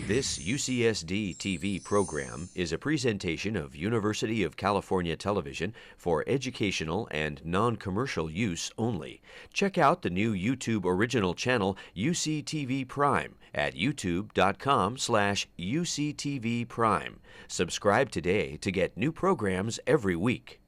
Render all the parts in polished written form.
This UCSD TV program is a presentation of University of California Television for educational and non-commercial use only. Check out the new YouTube original channel UCTV Prime at youtube.com/UCTV Prime. Subscribe today to get new programs every week.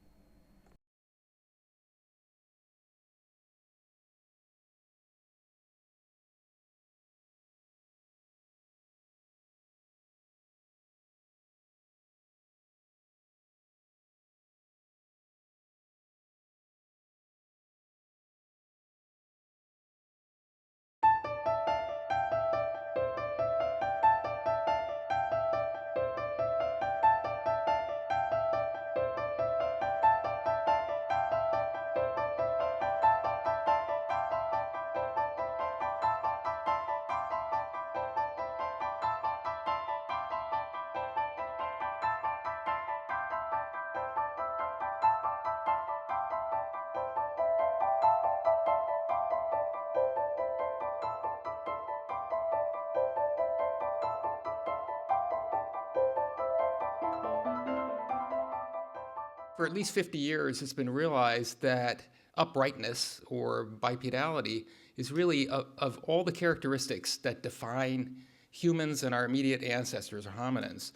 For at least 50 years, it's been realized that uprightness or bipedality is really of all the characteristics that define humans and our immediate ancestors or hominins.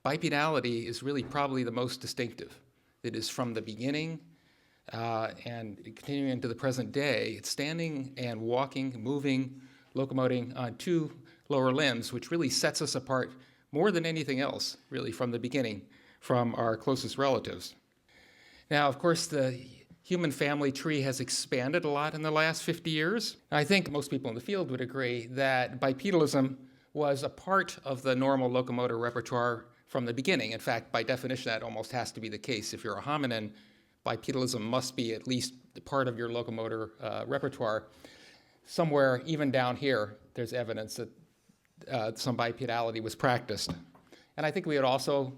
Bipedality is really probably the most distinctive. It is from the beginning and continuing into the present day. It's standing and walking, moving, locomoting on two lower limbs, which really sets us apart more than anything else, really, from the beginning, from our closest relatives. Now, of course, the human family tree has expanded a lot in the last 50 years. I think most people in the field would agree that bipedalism was a part of the normal locomotor repertoire from the beginning. In fact, by definition, that almost has to be the case. If you're a hominin, bipedalism must be at least part of your locomotor repertoire. Somewhere, even down here, there's evidence that some bipedality was practiced. And I think we would also,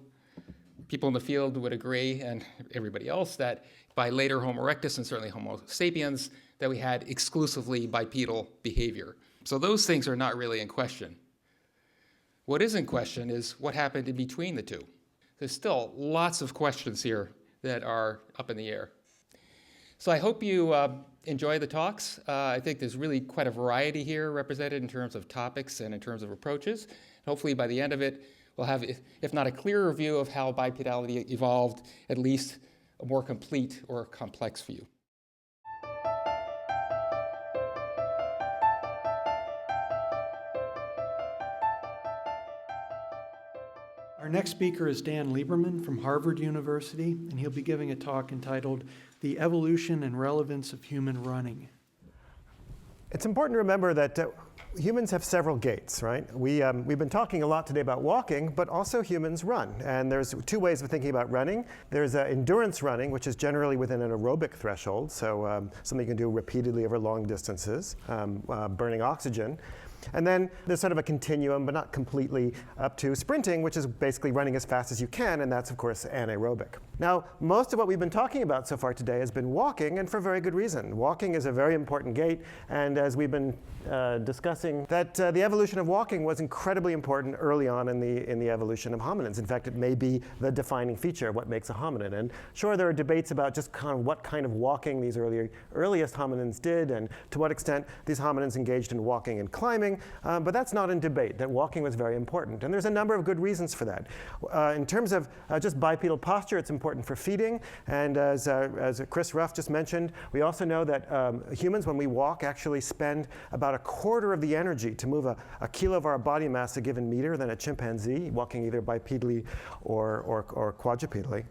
people in the field would agree, and everybody else, that by later Homo erectus and certainly Homo sapiens, that we had exclusively bipedal behavior. So those things are not really in question. What is in question is what happened in between the two. There's still lots of questions here that are up in the air. So I hope you enjoy the talks. I think there's really quite a variety here represented in terms of topics and in terms of approaches. Hopefully by the end of it, we'll have, if not a clearer view of how bipedality evolved, at least a more complete or complex view. Our next speaker is Dan Lieberman from Harvard University, and he'll be giving a talk entitled The Evolution and Relevance of Human Running. It's important to remember that humans have several gaits, right? We've been talking a lot today about walking, but also humans run. And there's two ways of thinking about running. There's endurance running, which is generally within an aerobic threshold, so something you can do repeatedly over long distances, burning oxygen. And then there's sort of a continuum, but not completely, up to sprinting, which is basically running as fast as you can, and that's, of course, anaerobic. Now, most of what we've been talking about so far today has been walking, and for very good reason. Walking is a very important gait, and as we've been discussing, that the evolution of walking was incredibly important early on in the evolution of hominins. In fact, it may be the defining feature of what makes a hominin. And sure, there are debates about just kind of what kind of walking these earliest hominins did, and to what extent these hominins engaged in walking and climbing. But that's not in debate, that walking was very important. And there's a number of good reasons for that. In terms of just bipedal posture, it's important for feeding. And as Chris Ruff just mentioned, we also know that humans, when we walk, actually spend about a quarter of the energy to move a kilo of our body mass a given meter than a chimpanzee, walking either bipedally or quadrupedally.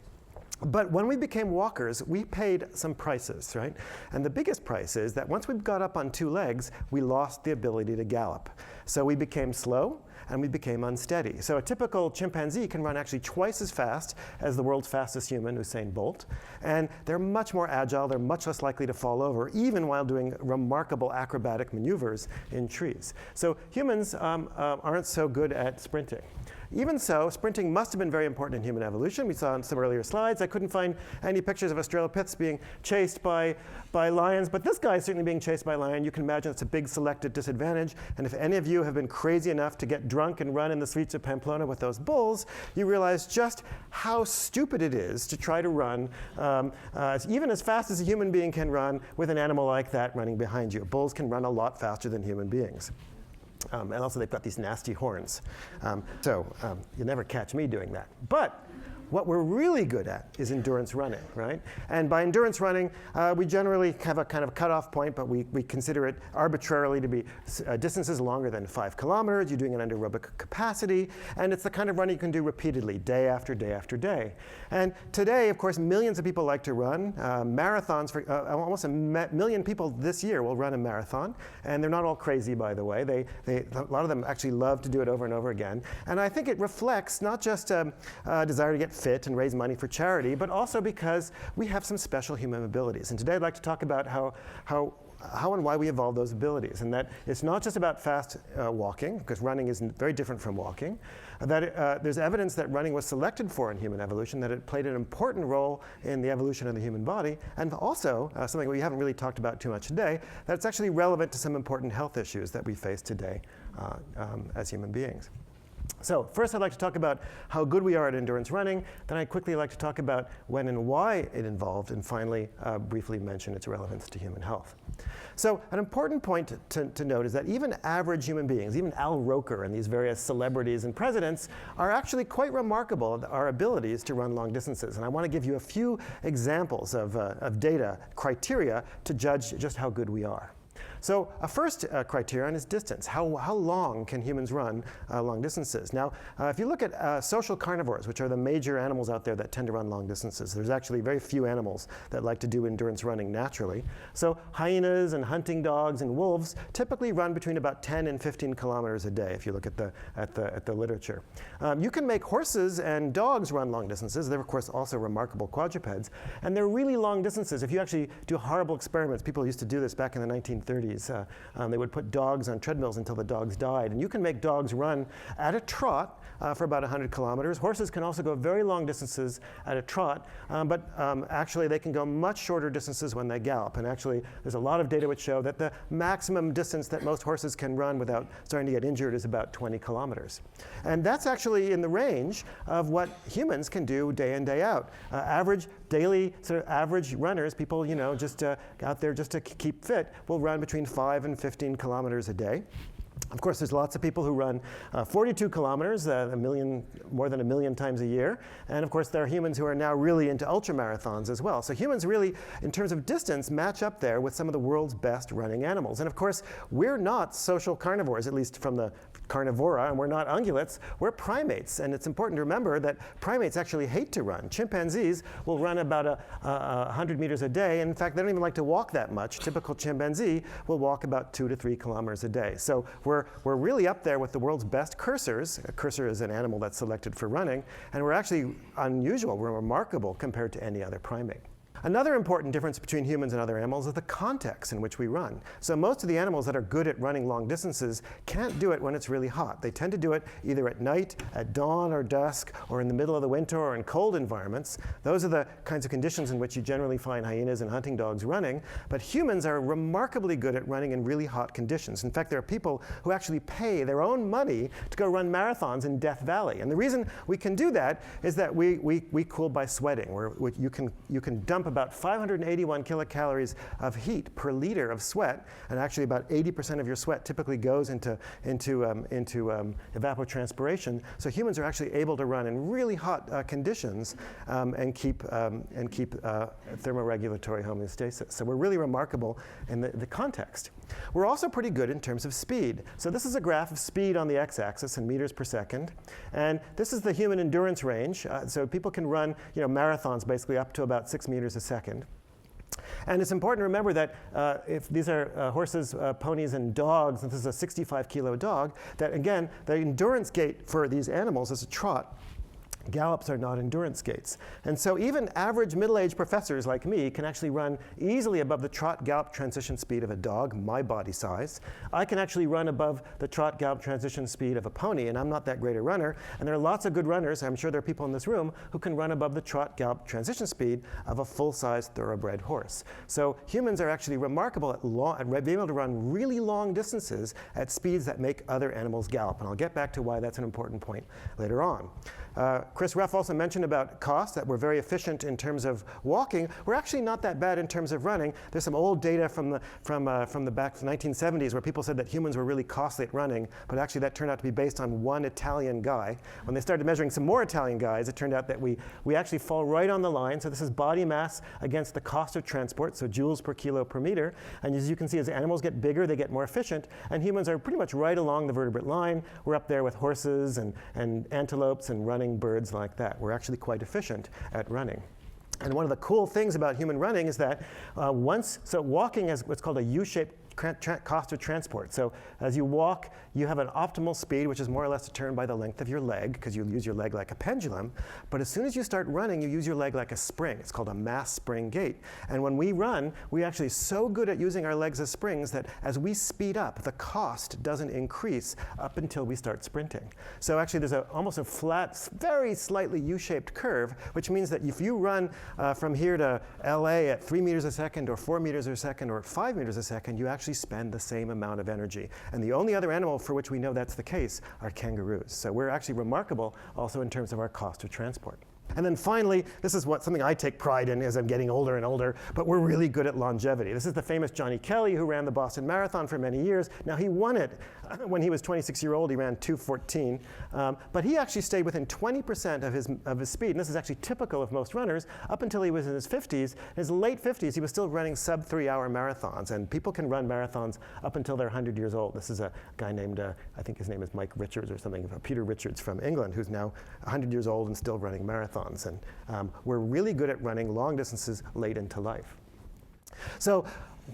But when we became walkers, we paid some prices, right? And the biggest price is that once we got up on two legs, we lost the ability to gallop. So we became slow, and we became unsteady. So a typical chimpanzee can run actually twice as fast as the world's fastest human, Usain Bolt. And they're much more agile, they're much less likely to fall over, even while doing remarkable acrobatic maneuvers in trees. So humans aren't so good at sprinting. Even so, sprinting must have been very important in human evolution. We saw in some earlier slides. I couldn't find any pictures of Australopiths being chased by lions, but this guy is certainly being chased by a lion. You can imagine it's a big selected disadvantage. And if any of you you have been crazy enough to get drunk and run in the streets of Pamplona with those bulls, you realize just how stupid it is to try to run even as fast as a human being can run with an animal like that running behind you. Bulls can run a lot faster than human beings. And also they've got these nasty horns. So you'll never catch me doing that. But what we're really good at is endurance running, right? And by endurance running, we generally have a kind of cutoff point, but we consider it arbitrarily to be distances longer than 5 kilometers. You're doing it under aerobic capacity, and it's the kind of running you can do repeatedly, day after day after day. And today, of course, millions of people like to run. Marathons, for almost a million people this year will run a marathon, and they're not all crazy, by the way. A lot of them actually love to do it over and over again. And I think it reflects not just a desire to get fit and raise money for charity, but also because we have some special human abilities. And today I'd like to talk about how and why we evolved those abilities, and that it's not just about fast walking, because running is very different from walking, that there's evidence that running was selected for in human evolution, that it played an important role in the evolution of the human body, and also, something we haven't really talked about too much today, that it's actually relevant to some important health issues that we face today as human beings. So first I'd like to talk about how good we are at endurance running, then I'd quickly like to talk about when and why it evolved, and finally briefly mention its relevance to human health. So an important point to note is that even average human beings, even Al Roker and these various celebrities and presidents, are actually quite remarkable at our abilities to run long distances. And I want to give you a few examples of data, criteria, to judge just how good we are. So a first criterion is distance. How long can humans run long distances? Now, if you look at social carnivores, which are the major animals out there that tend to run long distances, there's actually very few animals that like to do endurance running naturally. So hyenas and hunting dogs and wolves typically run between about 10 and 15 kilometers a day, if you look at the literature. You can make horses and dogs run long distances. They're, of course, also remarkable quadrupeds. And they're really long distances. If you actually do horrible experiments, people used to do this back in the 1930s. They would put dogs on treadmills until the dogs died. And you can make dogs run at a trot for about 100 kilometers. Horses can also go very long distances at a trot, but actually they can go much shorter distances when they gallop. And actually there's a lot of data which show that the maximum distance that most horses can run without starting to get injured is about 20 kilometers. And that's actually in the range of what humans can do day in, day out. Average daily, sort of average runners, people, just out there just to keep fit, will run between 5 and 15 kilometers a day. Of course, there's lots of people who run 42 kilometers, more than a million times a year. And of course, there are humans who are now really into ultramarathons as well. So humans really, in terms of distance, match up there with some of the world's best running animals. And of course, we're not social carnivores, at least from the carnivora, and we're not ungulates, we're primates. And it's important to remember that primates actually hate to run. Chimpanzees will run about 100 meters a day. And in fact, they don't even like to walk that much. Typical chimpanzee will walk about 2 to 3 kilometers a day. So we're really up there with the world's best cursors. A cursor is an animal that's selected for running. And we're actually unusual. We're remarkable compared to any other primate. Another important difference between humans and other animals is the context in which we run. So most of the animals that are good at running long distances can't do it when it's really hot. They tend to do it either at night, at dawn or dusk, or in the middle of the winter or in cold environments. Those are the kinds of conditions in which you generally find hyenas and hunting dogs running. But humans are remarkably good at running in really hot conditions. In fact, there are people who actually pay their own money to go run marathons in Death Valley. And the reason we can do that is that we cool by sweating. You can dump about 581 kilocalories of heat per liter of sweat, and actually about 80% of your sweat typically goes into evapotranspiration. So humans are actually able to run in really hot conditions and keep thermoregulatory homeostasis. So we're really remarkable in the context. We're also pretty good in terms of speed. So this is a graph of speed on the x-axis in meters per second, and this is the human endurance range. So people can run, marathons basically up to about 6 meters a second. And it's important to remember that if these are horses, ponies, and dogs, and this is a 65-kilo dog, that again, the endurance gait for these animals is a trot. Gallops are not endurance gaits. And so even average middle-aged professors like me can actually run easily above the trot-gallop transition speed of a dog, my body size. I can actually run above the trot-gallop transition speed of a pony, and I'm not that great a runner. And there are lots of good runners, I'm sure there are people in this room, who can run above the trot-gallop transition speed of a full-size thoroughbred horse. So humans are actually remarkable at being able to run really long distances at speeds that make other animals gallop. And I'll get back to why that's an important point later on. Chris Ruff also mentioned about cost, that we're very efficient in terms of walking. We're actually not that bad in terms of running. There's some old data from the back 1970s where people said that humans were really costly at running, but actually that turned out to be based on one Italian guy. When they started measuring some more Italian guys, it turned out that we actually fall right on the line. So this is body mass against the cost of transport, so joules per kilo per meter. And as you can see, as animals get bigger, they get more efficient. And humans are pretty much right along the vertebrate line. We're up there with horses and antelopes and running birds like that. We're actually quite efficient at running. And one of the cool things about human running is that walking is what's called a U-shaped cost of transport. So as you walk, you have an optimal speed, which is more or less determined by the length of your leg, because you use your leg like a pendulum. But as soon as you start running, you use your leg like a spring. It's called a mass spring gait. And when we run, we're actually so good at using our legs as springs that as we speed up, the cost doesn't increase up until we start sprinting. So actually there's almost a flat, very slightly U-shaped curve, which means that if you run from here to LA at 3 meters a second or 4 meters a second or 5 meters a second, you actually spend the same amount of energy. And the only other animal for which we know that's the case are kangaroos. So we're actually remarkable also in terms of our cost of transport. And then finally, this is something I take pride in as I'm getting older and older, but we're really good at longevity. This is the famous Johnny Kelly, who ran the Boston Marathon for many years. Now, he won it when he was 26-year-old. He ran 2:14, but he actually stayed within 20% of his speed. And this is actually typical of most runners up until he was in his 50s. In his late 50s, he was still running sub-3-hour marathons. And people can run marathons up until they're 100 years old. This is a guy named, I think his name is Mike Richards or something, Peter Richards from England, who's now 100 years old and still running marathons. And we're really good at running long distances late into life. So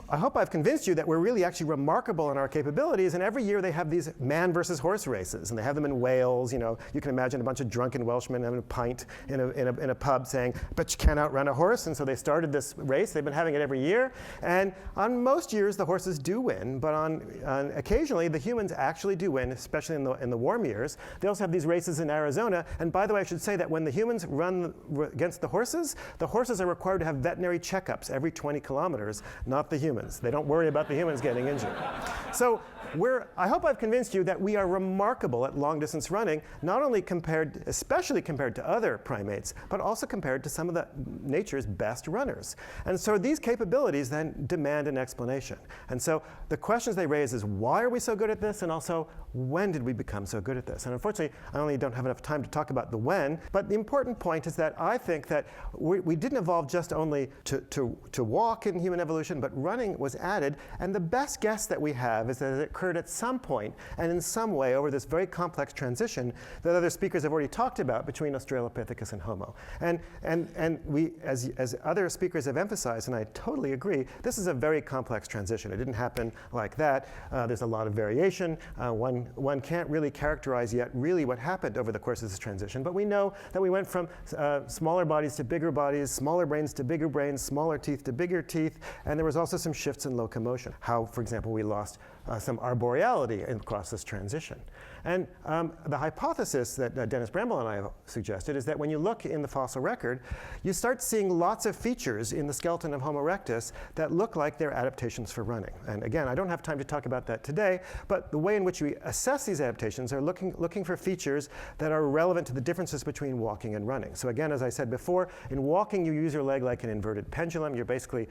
I hope I've convinced you that we're really actually remarkable in our capabilities, and every year they have these man versus horse races, and they have them in Wales. You know, you can imagine a bunch of drunken Welshmen having a pint in a pub saying, but you can't outrun a horse, and so they started this race. They've been having it every year, and on most years the horses do win, but on occasionally the humans actually do win, especially in the warm years. They also have these races in Arizona, and by the way, I should say that when the humans run against the horses are required to have veterinary checkups every 20 kilometers, not the humans. They don't worry about the humans getting injured. So I hope I've convinced you that we are remarkable at long distance running, not only especially compared to other primates, but also compared to some of nature's best runners. And so these capabilities then demand an explanation. And so the questions they raise is, why are we so good at this? And also, when did we become so good at this? And unfortunately, I only don't have enough time to talk about the when, but the important point is that I think that we didn't evolve just only to walk in human evolution, but running was added. And the best guess that we have is that it occurred at some point and in some way over this very complex transition that other speakers have already talked about between Australopithecus and Homo. And we, as other speakers have emphasized, and I totally agree, this is a very complex transition. It didn't happen like that. There's a lot of variation. One can't really characterize yet really what happened over the course of this transition, but we know that we went from smaller bodies to bigger bodies, smaller brains to bigger brains, smaller teeth to bigger teeth, and there was also some shifts in locomotion. How, for example, we lost some arboreality across this transition. And the hypothesis that Dennis Bramble and I have suggested is that when you look in the fossil record, you start seeing lots of features in the skeleton of Homo erectus that look like they're adaptations for running. And again, I don't have time to talk about that today, but the way in which we assess these adaptations are looking for features that are relevant to the differences between walking and running. So again, as I said before, in walking you use your leg like an inverted pendulum. You basically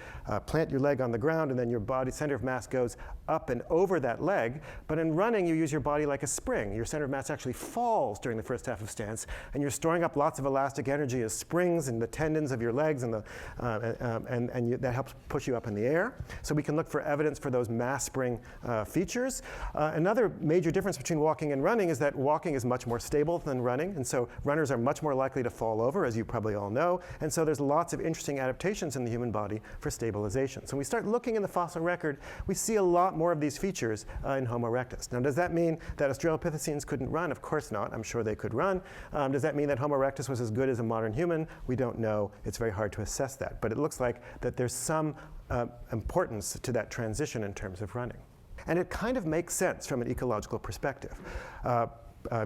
plant your leg on the ground and then your body center of mass goes up and over that leg. But in running you use your body like a spring. Your center of mass actually falls during the first half of stance, and you're storing up lots of elastic energy as springs in the tendons of your legs, and that helps push you up in the air. So we can look for evidence for those mass spring features. Another major difference between walking and running is that walking is much more stable than running, and so runners are much more likely to fall over, as you probably all know, and so there's lots of interesting adaptations in the human body for stabilization. So when we start looking in the fossil record, we see a lot more of these features in Homo erectus. Now, does that mean that Australopithecus Australopithecines couldn't run? Of course not. I'm sure they could run. Does that mean that Homo erectus was as good as a modern human? We don't know. It's very hard to assess that. But it looks like that there's some importance to that transition in terms of running. And it kind of makes sense from an ecological perspective.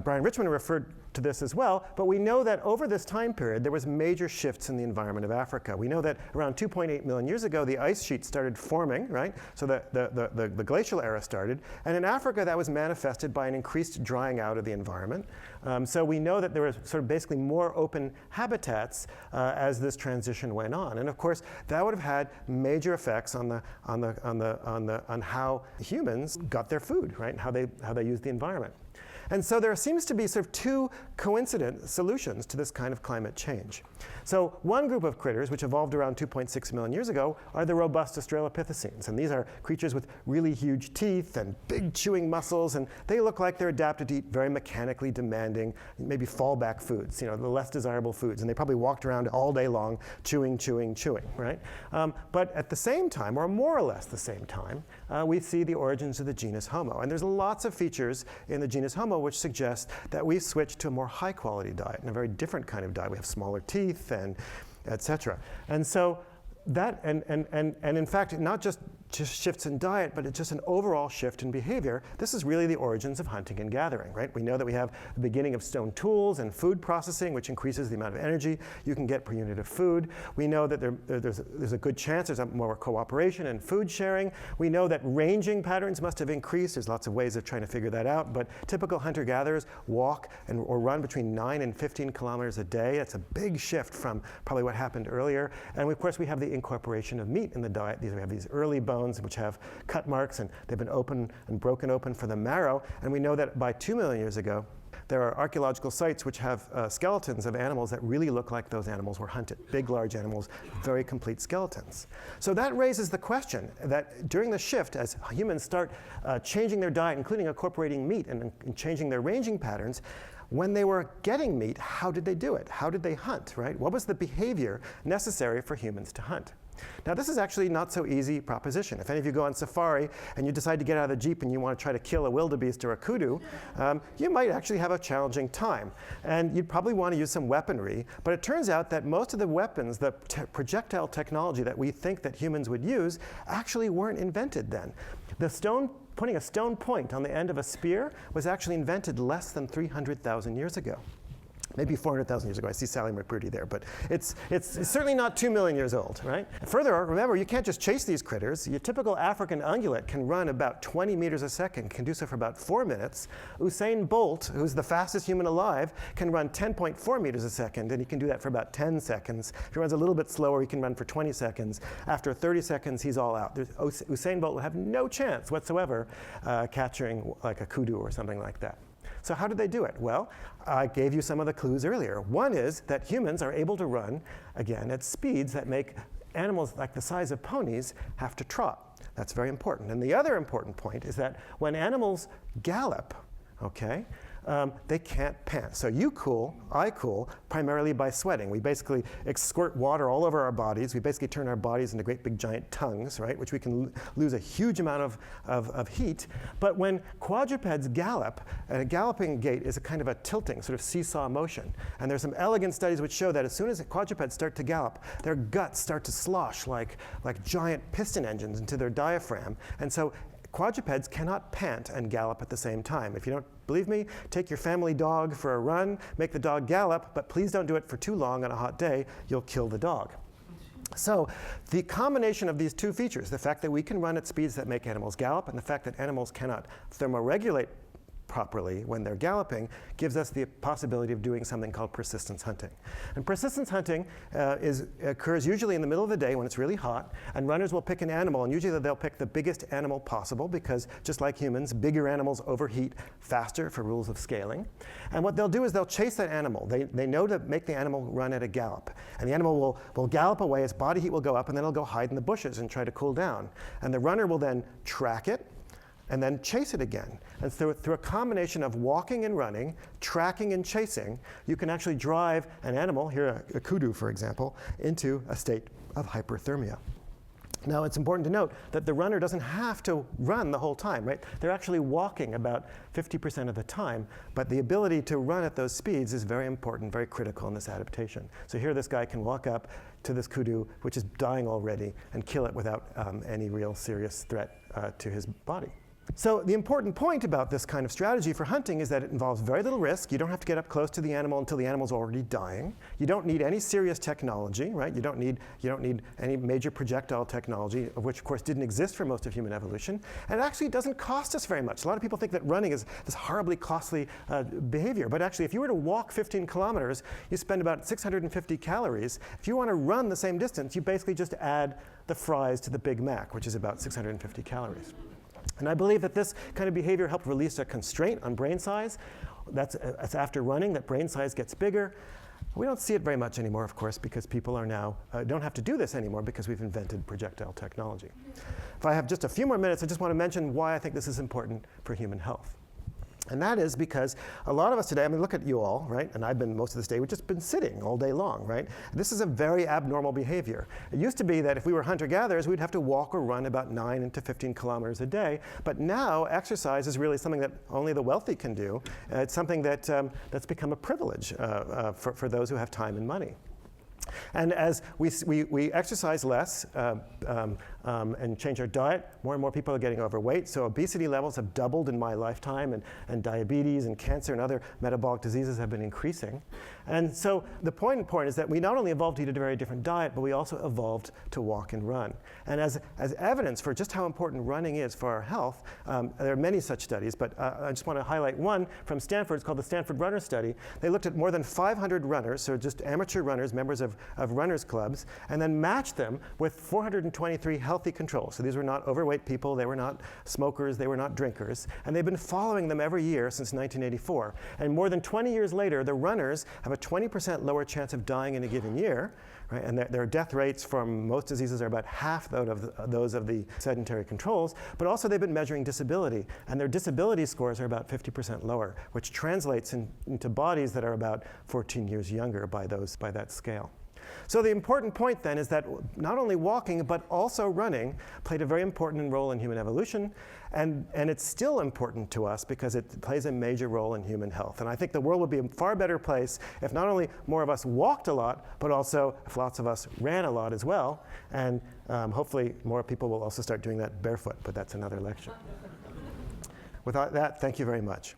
Brian Richmond referred to this as well, but we know that over this time period, there was major shifts in the environment of Africa. We know that around 2.8 million years ago, the ice sheet started forming, right? So the glacial era started. And in Africa, that was manifested by an increased drying out of the environment. So we know that there was sort of basically more open habitats as this transition went on. And of course, that would have had major effects on how humans got their food, right? And how they used the environment. And so there seems to be sort of two coincident solutions to this kind of climate change. So one group of critters, which evolved around 2.6 million years ago, are the robust Australopithecines. And these are creatures with really huge teeth and big chewing muscles, and they look like they're adapted to eat very mechanically demanding, maybe fallback foods, the less desirable foods. And they probably walked around all day long chewing, right? But at the same time, or more or less the same time, we see the origins of the genus Homo. And there's lots of features in the genus Homo which suggest that we switched to a more high quality diet and a very different kind of diet. We have smaller teeth and et cetera. And so that, and in fact, not just shifts in diet, but it's just an overall shift in behavior. This is really the origins of hunting and gathering, right? We know that we have the beginning of stone tools and food processing, which increases the amount of energy you can get per unit of food. We know that there's a good chance there's more cooperation and food sharing. We know that ranging patterns must have increased. There's lots of ways of trying to figure that out, but typical hunter-gatherers walk or run between 9 and 15 kilometers a day. That's a big shift from probably what happened earlier. And of course, we have the incorporation of meat in the diet. We have these early bones which have cut marks, and they've been open and broken open for the marrow. And we know that by 2 million years ago, there are archaeological sites which have skeletons of animals that really look like those animals were hunted. Big, large animals, very complete skeletons. So that raises the question that during the shift, as humans start changing their diet, including incorporating meat and changing their ranging patterns, when they were getting meat, how did they do it? How did they hunt, right? What was the behavior necessary for humans to hunt? Now, this is actually not so easy proposition. If any of you go on safari and you decide to get out of the Jeep and you want to try to kill a wildebeest or a kudu, you might actually have a challenging time. And you'd probably want to use some weaponry. But it turns out that most of the weapons, the projectile technology that we think that humans would use, actually weren't invented then. Putting a stone point on the end of a spear was actually invented less than 300,000 years ago. Maybe 400,000 years ago. I see Sally McBurdy there, but it's certainly not 2 million years old, right? Further, remember, you can't just chase these critters. Your typical African ungulate can run about 20 meters a second, can do so for about 4 minutes. Usain Bolt, who's the fastest human alive, can run 10.4 meters a second, and he can do that for about 10 seconds. If he runs a little bit slower, he can run for 20 seconds. After 30 seconds, he's all out. Usain Bolt will have no chance whatsoever catching like a kudu or something like that. So how did they do it? Well, I gave you some of the clues earlier. One is that humans are able to run, again, at speeds that make animals like the size of ponies have to trot. That's very important. And the other important point is that when animals gallop, okay, they can't pant. So you cool, I cool, primarily by sweating. We basically squirt water all over our bodies. We basically turn our bodies into great big giant tongues, right, which we can lose a huge amount of heat. But when quadrupeds gallop, and a galloping gait is a kind of a tilting, sort of seesaw motion. And there's some elegant studies which show that as soon as quadrupeds start to gallop, their guts start to slosh like giant piston engines into their diaphragm. And so quadrupeds cannot pant and gallop at the same time. If you don't believe me, take your family dog for a run, make the dog gallop, but please don't do it for too long on a hot day. You'll kill the dog. So the combination of these two features, the fact that we can run at speeds that make animals gallop and the fact that animals cannot thermoregulate properly when they're galloping, gives us the possibility of doing something called persistence hunting. And persistence hunting occurs usually in the middle of the day when it's really hot, and runners will pick an animal, and usually they'll pick the biggest animal possible because, just like humans, bigger animals overheat faster for rules of scaling. And what they'll do is they'll chase that animal. They know to make the animal run at a gallop. And the animal will gallop away, its body heat will go up, and then it'll go hide in the bushes and try to cool down. And the runner will then track it, and then chase it again. And through a combination of walking and running, tracking and chasing, you can actually drive an animal, here a kudu for example, into a state of hyperthermia. Now, it's important to note that the runner doesn't have to run the whole time, right? They're actually walking about 50% of the time, but the ability to run at those speeds is very important, very critical in this adaptation. So here this guy can walk up to this kudu, which is dying already, and kill it without any real serious threat to his body. So the important point about this kind of strategy for hunting is that it involves very little risk. You don't have to get up close to the animal until the animal's already dying. You don't need any serious technology, right? You don't need any major projectile technology, of which of course didn't exist for most of human evolution. And it actually doesn't cost us very much. A lot of people think that running is this horribly costly behavior, but actually if you were to walk 15 kilometers, you spend about 650 calories. If you want to run the same distance, you basically just add the fries to the Big Mac, which is about 650 calories. And I believe that this kind of behavior helped release a constraint on brain size. That's after running, that brain size gets bigger. We don't see it very much anymore, of course, because people are now don't have to do this anymore because we've invented projectile technology. If I have just a few more minutes, I just want to mention why I think this is important for human health. And that is because a lot of us today, I mean, look at you all, right? And I've been most of this day, we've just been sitting all day long, right? This is a very abnormal behavior. It used to be that if we were hunter-gatherers, we'd have to walk or run about 9 to 15 kilometers a day. But now exercise is really something that only the wealthy can do. It's something that, that's become a privilege for those who have time and money. And as we exercise less and change our diet, more and more people are getting overweight. So obesity levels have doubled in my lifetime, and diabetes and cancer and other metabolic diseases have been increasing. And so the point is that we not only evolved to eat a very different diet, but we also evolved to walk and run. And as evidence for just how important running is for our health, there are many such studies, but I just want to highlight one from Stanford. It's called the Stanford Runner Study. They looked at more than 500 runners, so just amateur runners, members of runners clubs, and then matched them with 423 healthy controls. So these were not overweight people, they were not smokers, they were not drinkers, and they've been following them every year since 1984. And more than 20 years later, the runners have a 20% lower chance of dying in a given year, right? And their death rates from most diseases are about half those of the sedentary controls, but also they've been measuring disability, and their disability scores are about 50% lower, which translates into bodies that are about 14 years younger by that scale. So the important point then is that not only walking, but also running played a very important role in human evolution, and it's still important to us because it plays a major role in human health. And I think the world would be a far better place if not only more of us walked a lot, but also if lots of us ran a lot as well. And hopefully more people will also start doing that barefoot, but that's another lecture. With that, thank you very much.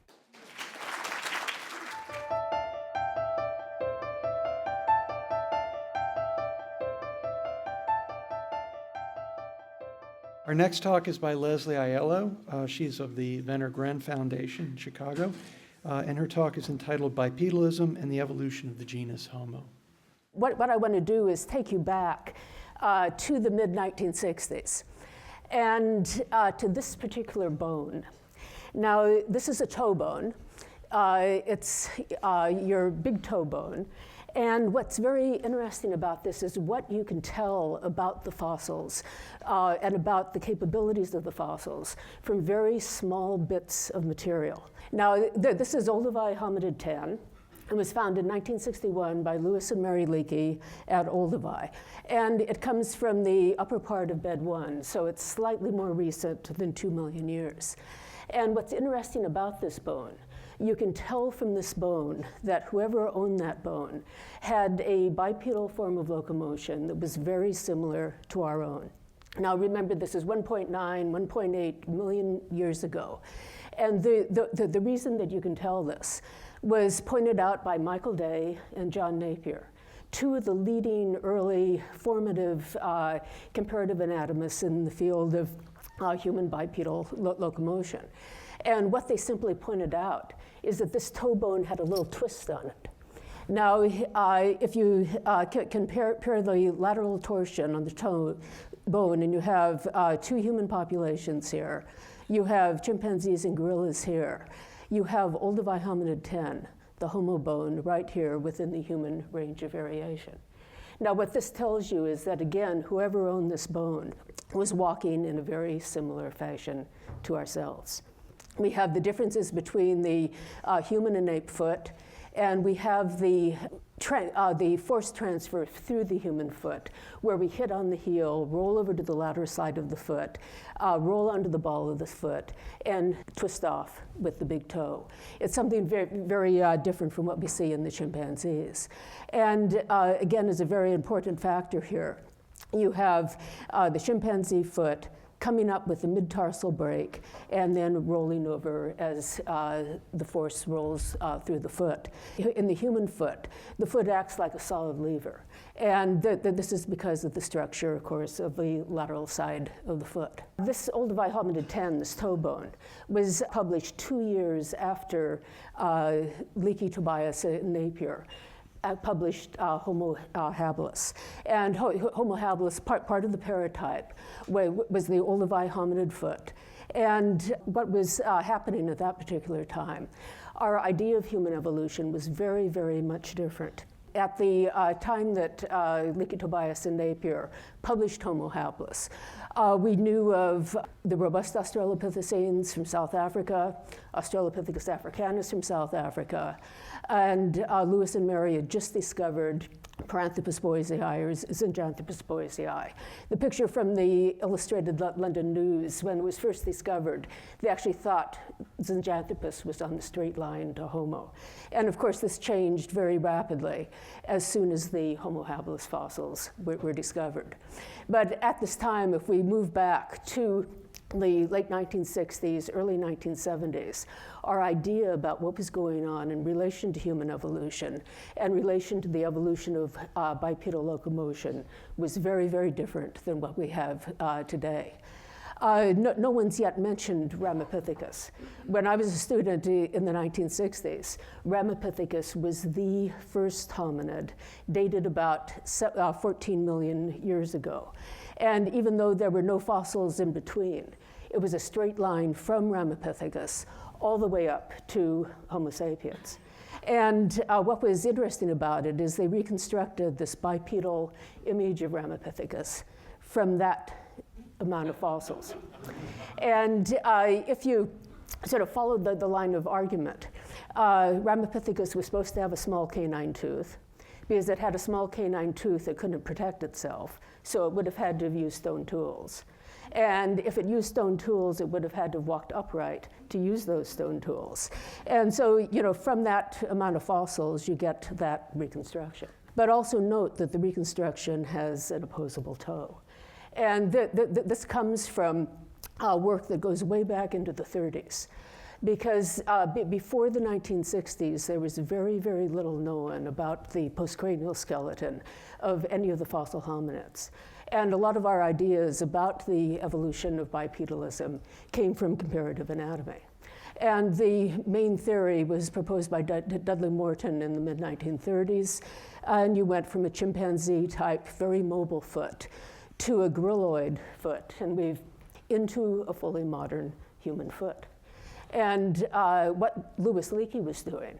Our next talk is by Leslie Aiello. She's of the Venner Gren Foundation in Chicago, and her talk is entitled Bipedalism and the Evolution of the Genus Homo. What I want to do is take you back to the mid-1960s and to this particular bone. Now, this is a toe bone. It's your big toe bone. And what's very interesting about this is what you can tell about the fossils and about the capabilities of the fossils from very small bits of material. Now, this is Olduvai hominid 10. It was found in 1961 by Lewis and Mary Leakey at Olduvai. And it comes from the upper part of bed 1, so it's slightly more recent than 2 million years. And what's interesting about this bone, you can tell from this bone that whoever owned that bone had a bipedal form of locomotion that was very similar to our own. Now remember, this is 1.9, 1.8 million years ago. And the reason that you can tell this was pointed out by Michael Day and John Napier, two of the leading early formative comparative anatomists in the field of human bipedal locomotion. And what they simply pointed out is that this toe bone had a little twist on it. Now, if you compare the lateral torsion on the toe bone, and you have two human populations here, you have chimpanzees and gorillas here, you have Olduvai hominid 10, the Homo bone, right here within the human range of variation. Now, what this tells you is that, again, whoever owned this bone was walking in a very similar fashion to ourselves. We have the differences between the human and ape foot, and we have the force transfer through the human foot, where we hit on the heel, roll over to the lateral side of the foot, roll onto the ball of the foot, and twist off with the big toe. It's something very, very different from what we see in the chimpanzees. And again, is a very important factor here. You have the chimpanzee foot coming up with the mid-tarsal break and then rolling over as the force rolls through the foot. In the human foot, the foot acts like a solid lever. And this is because of the structure, of course, of the lateral side of the foot. This Olduvai hominid 10, this toe bone, was published 2 years after Leakey, Tobias, and Napier published Homo habilis. And Homo habilis, part of the paratype, was the Olduvai hominid foot. And what was happening at that particular time, our idea of human evolution was very, very much different. At the time that Leakey, Tobias, and Napier published Homo habilis, we knew of the robust Australopithecines from South Africa, Australopithecus africanus from South Africa, and Lewis and Mary had just discovered Paranthropus boisei or Zinjanthropus boisei. The picture from the Illustrated London News, when it was first discovered, they actually thought Zinjanthropus was on the straight line to Homo. And of course, this changed very rapidly as soon as the Homo habilis fossils were discovered. But at this time, if we move back to the late 1960s, early 1970s, our idea about what was going on in relation to human evolution and relation to the evolution of bipedal locomotion was very, very different than what we have today. No one's yet mentioned Ramapithecus. When I was a student in the 1960s, Ramapithecus was the first hominid, dated about 14 million years ago. And even though there were no fossils in between, it was a straight line from Ramapithecus all the way up to Homo sapiens. And what was interesting about it is they reconstructed this bipedal image of Ramapithecus from that amount of fossils. And if you sort of followed the line of argument, Ramapithecus was supposed to have a small canine tooth. Because it had a small canine tooth, it couldn't protect itself, so it would have had to have used stone tools. And if it used stone tools, it would have had to have walked upright to use those stone tools. And so, you know, from that amount of fossils, you get that reconstruction. But also note that the reconstruction has an opposable toe. And this comes from work that goes way back into the 30s. Because before the 1960s, there was very, very little known about the postcranial skeleton of any of the fossil hominids. And a lot of our ideas about the evolution of bipedalism came from comparative anatomy. And the main theory was proposed by Dudley Morton in the mid-1930s. And you went from a chimpanzee-type, very mobile foot to a gorilloid foot, and we've into a fully modern human foot. And what Louis Leakey was doing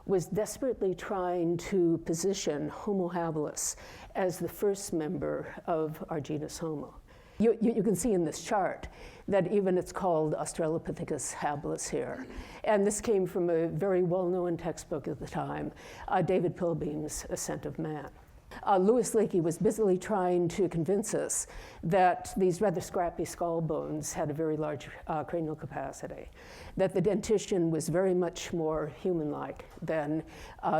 was desperately trying to position Homo habilis as the first member of our genus Homo. You can see in this chart that even it's called Australopithecus habilis here. And this came from a very well-known textbook at the time, David Pilbeam's Ascent of Man. Louis Leakey was busily trying to convince us that these rather scrappy skull bones had a very large cranial capacity, that the dentition was very much more human-like than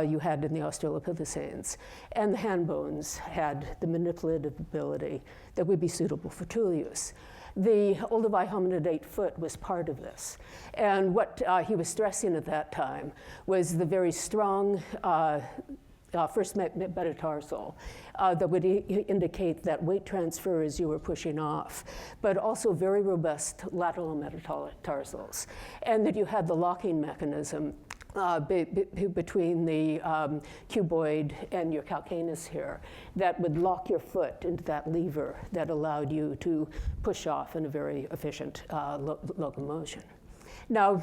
you had in the Australopithecines, and the hand bones had the manipulative ability that would be suitable for tool use. The Olduvai hominid 8 foot was part of this. And what he was stressing at that time was the very strong first metatarsal that would indicate that weight transfer as you were pushing off, but also very robust lateral metatarsals, and that you had the locking mechanism between the cuboid and your calcaneus here that would lock your foot into that lever that allowed you to push off in a very efficient locomotion. Now,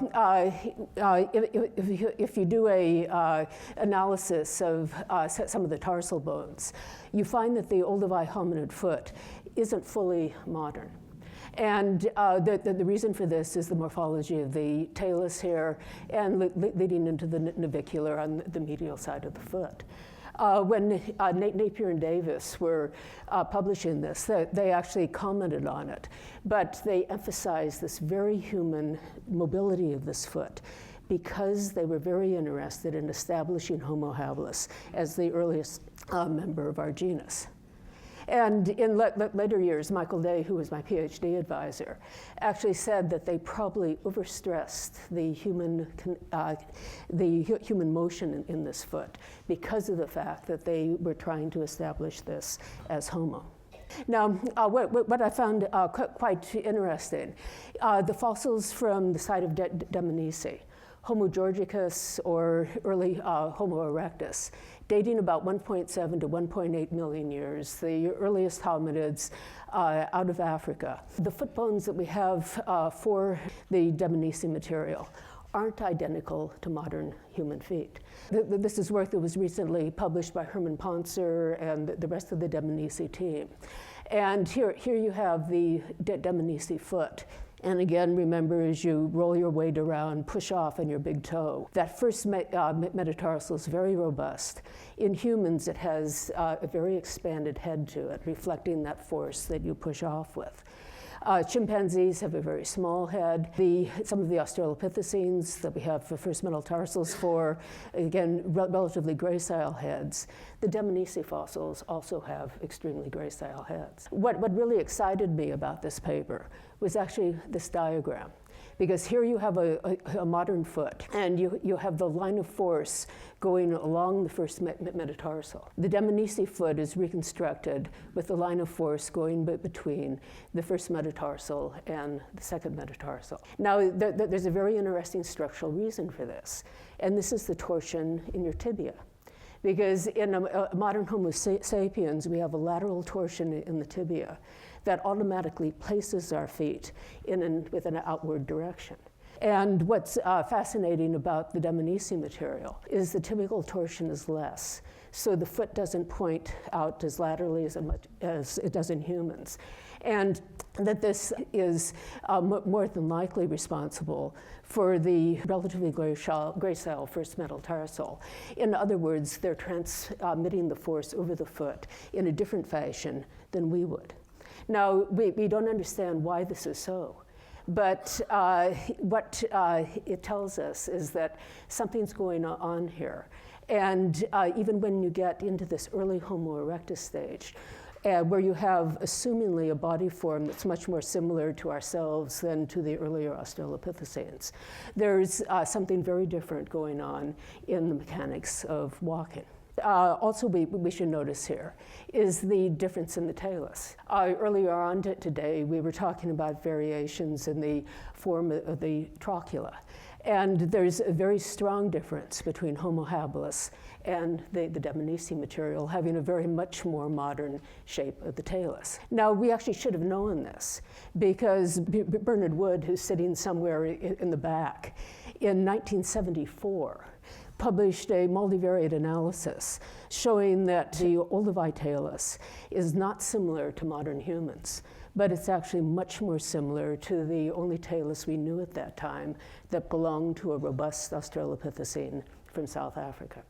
if you do a analysis of some of the tarsal bones, you find that the Olduvai hominid foot isn't fully modern. And the reason for this is the morphology of the talus here and leading into the navicular on the medial side of the foot. When Napier and Davis were publishing this, they actually commented on it, but they emphasized this very human mobility of this foot because they were very interested in establishing Homo habilis as the earliest member of our genus. And in later years, Michael Day, who was my PhD advisor, actually said that they probably overstressed the human motion in this foot because of the fact that they were trying to establish this as Homo. Now, what I found quite interesting, the fossils from the site of Dmanisi, Homo georgicus or early Homo erectus, dating about 1.7 to 1.8 million years, the earliest hominids out of Africa. The foot bones that we have for the Dmanisi material aren't identical to modern human feet. This is work that was recently published by Herman Ponser and the rest of the Dmanisi team. And here you have the Dmanisi foot. And again, remember, as you roll your weight around, push off on your big toe. That first metatarsal is very robust. In humans, it has a very expanded head to it, reflecting that force that you push off with. Chimpanzees have a very small head. Some of the Australopithecines that we have the first metatarsals for, again, relatively gracile heads. The Dmanisi fossils also have extremely gracile heads. What really excited me about this paper was actually this diagram. Because here you have a modern foot, and you have the line of force going along the first metatarsal. The Dmanisi foot is reconstructed with the line of force going between the first metatarsal and the second metatarsal. Now, there's a very interesting structural reason for this, and this is the torsion in your tibia. Because in a modern Homo sapiens, we have a lateral torsion in the tibia that automatically places our feet with an outward direction. And what's fascinating about the Dmanisi material is the tibial torsion is less. So the foot doesn't point out as laterally as much as it does in humans. And that this is more than likely responsible for the relatively gracile first metatarsal. In other words, they're transmitting the force over the foot in a different fashion than we would. Now, we don't understand why this is so, but what it tells us is that something's going on here. And even when you get into this early Homo erectus stage, where you have assumingly a body form that's much more similar to ourselves than to the earlier Australopithecines, there's something very different going on in the mechanics of walking. Also, we should notice here is the difference in the talus. Earlier on today, we were talking about variations in the form of the trochlea. And there's a very strong difference between Homo habilis and the Dmanisi material, having a very much more modern shape of the talus. Now, we actually should have known this because Bernard Wood, who's sitting somewhere in the back, in 1974, published a multivariate analysis showing that the olduvai is not similar to modern humans, but it's actually much more similar to the only talus we knew at that time that belonged to a robust Australopithecine from South Africa.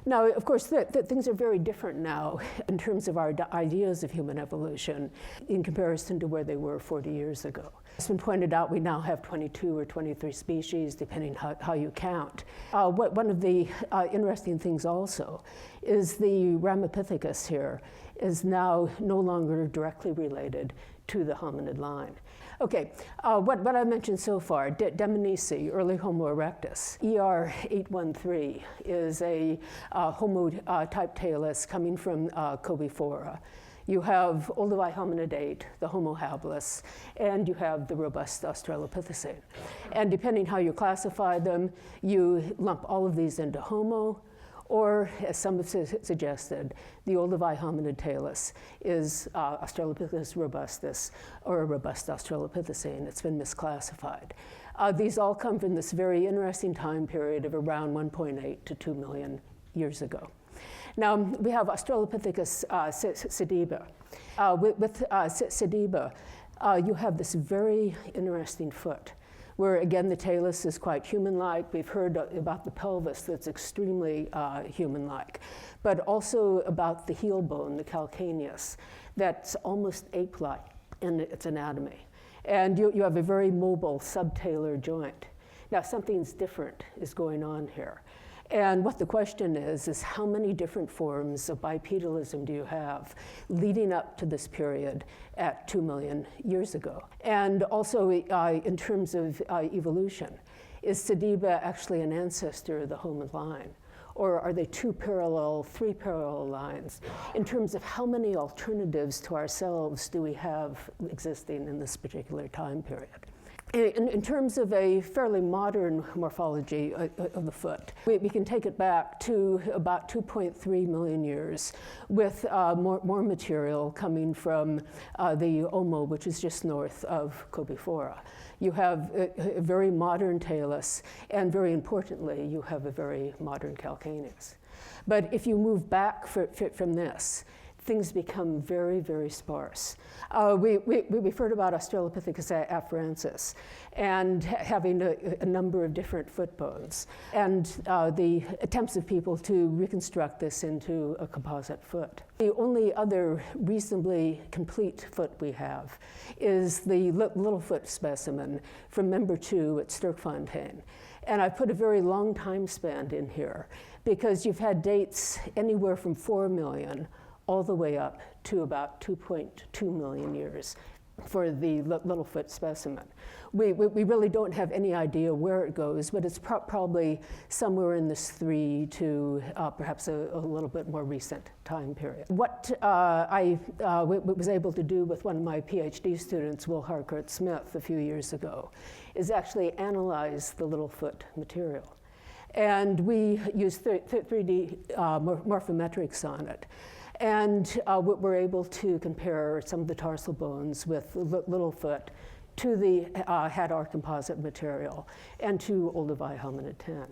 Now, of course, things are very different now in terms of our ideas of human evolution in comparison to where they were 40 years ago. It's been pointed out we now have 22 or 23 species, depending how you count. One of the interesting things also is the Ramapithecus here is now no longer directly related to the hominid line. Okay, what I mentioned so far, Dmanisi, early Homo erectus, ER813 is a Homo-type talus coming from Cobifora. You have olduvai hominidate, the Homo habilis, and you have the robust Australopithecine. And depending how you classify them, you lump all of these into Homo, or, as some have suggested, the olduvai hominid talus is Australopithecus robustus, or a robust Australopithecine. It's been misclassified. These all come from this very interesting time period of around 1.8 to 2 million years ago. Now, we have Australopithecus Sediba. With Sediba, you have this very interesting foot, where again the talus is quite human-like. We've heard about the pelvis that's extremely human-like, but also about the heel bone, the calcaneus, that's almost ape-like in its anatomy. And you have a very mobile subtalar joint. Now something's different is going on here. And what the question is how many different forms of bipedalism do you have leading up to this period at 2 million years ago? And also in terms of evolution, is Sediba actually an ancestor of the Homo line? Or are they 2 parallel, 3 parallel lines? In terms of how many alternatives to ourselves do we have existing in this particular time period? In terms of a fairly modern morphology of the foot, we can take it back to about 2.3 million years with more material coming from the Homo, which is just north of Copifora. You have a very modern talus, and very importantly, you have a very modern calcaneus. But if you move back from this, things become very, very sparse. We've heard about Australopithecus afarensis and having a number of different foot bones, and the attempts of people to reconstruct this into a composite foot. The only other reasonably complete foot we have is the Littlefoot specimen from member 2 at Sterkfontein. And I put a very long time span in here because you've had dates anywhere from 4 million all the way up to about 2.2 million years for the Littlefoot specimen. We really don't have any idea where it goes, but it's probably somewhere in this 3 to perhaps a little bit more recent time period. What I was able to do with one of my PhD students, Will Harcourt-Smith, a few years ago, is actually analyze the Littlefoot material. And we used 3D morphometrics on it. And we're able to compare some of the tarsal bones with Littlefoot to the Hadar composite material and to Olduvai hominid 10.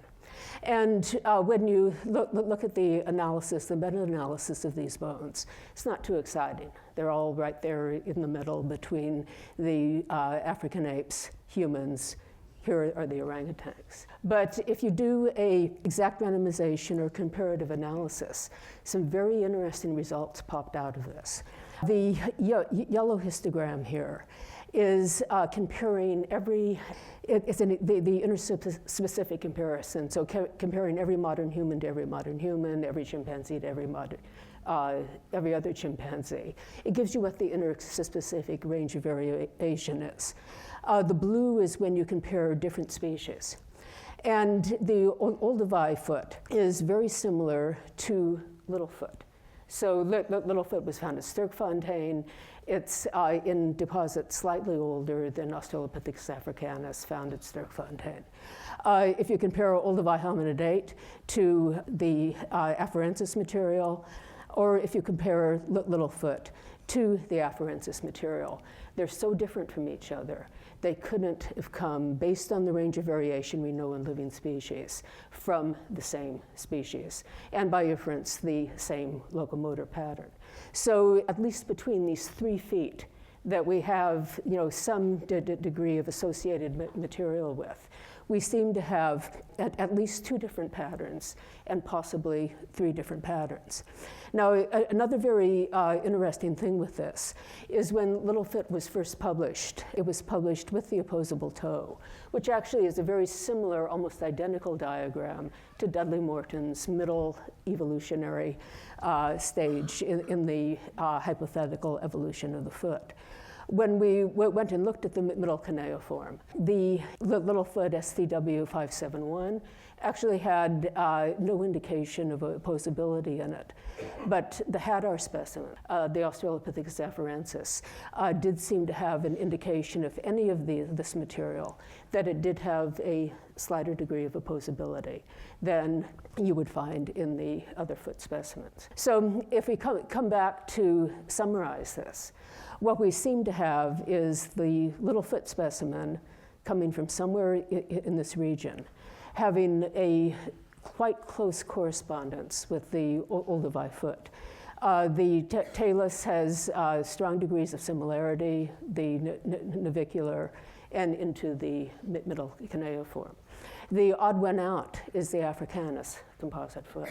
And when you look at the analysis, the meta-analysis of these bones, it's not too exciting. They're all right there in the middle between the African apes, humans. Here are the orangutans. But if you do an exact randomization or comparative analysis, some very interesting results popped out of this. The yellow histogram here is comparing it's the interspecific comparison, so comparing every modern human to every modern human, every chimpanzee to every other chimpanzee. It gives you what the interspecific range of variation is. The blue is when you compare different species. And the Olduvai foot is very similar to Littlefoot. So Littlefoot was found at Sterkfontein. It's in deposits slightly older than Australopithecus africanus found at Sterkfontein. If you compare Olduvai hominid 8 to the afarensis material, or if you compare Littlefoot to the afarensis material, they're so different from each other. They couldn't have come, based on the range of variation we know in living species, from the same species, and by inference, the same locomotor pattern. So at least between these 3 feet that we have some degree of associated material with, we seem to have at least 2 different patterns and possibly 3 different patterns. Now, another very interesting thing with this is when Littlefoot was first published, it was published with the opposable toe, which actually is a very similar, almost identical diagram to Dudley Morton's middle evolutionary stage in the hypothetical evolution of the foot. When we went and looked at the middle cuneiform, the Littlefoot SCW571 actually had no indication of opposability in it. But the Hadar specimen, the Australopithecus afarensis, did seem to have an indication, if any of this material, that it did have a slighter degree of opposability than you would find in the other foot specimens. So if we come back to summarize this, what we seem to have is the Littlefoot specimen coming from somewhere in this region, having a quite close correspondence with the Olduvai foot. The talus has strong degrees of similarity, the navicular and into the middle cuneiform. The odd one out is the Africanus composite foot.